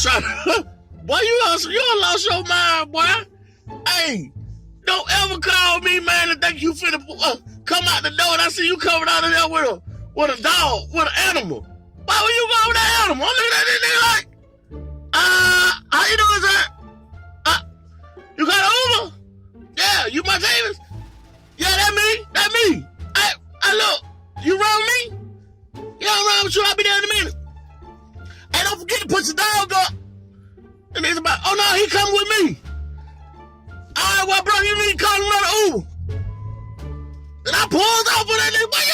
Try to, boy, you lost your mind, boy. Hey, don't ever call me, man, and think you finna come out the door and I see you coming out of there with a dog, with an animal. Why would you go with that animal? I'm looking at this nigga like, how you doing, sir? You got an Uber? Yeah, you my Davis? Yeah, that me. I look, you run me? Yeah, I'm around with you, I'll be there in a minute. Hey, don't forget to put your dog up. And he's about, oh no, he coming with me. All right, well, bro, you need to call another Uber. And I pulled off of that nigga, boy,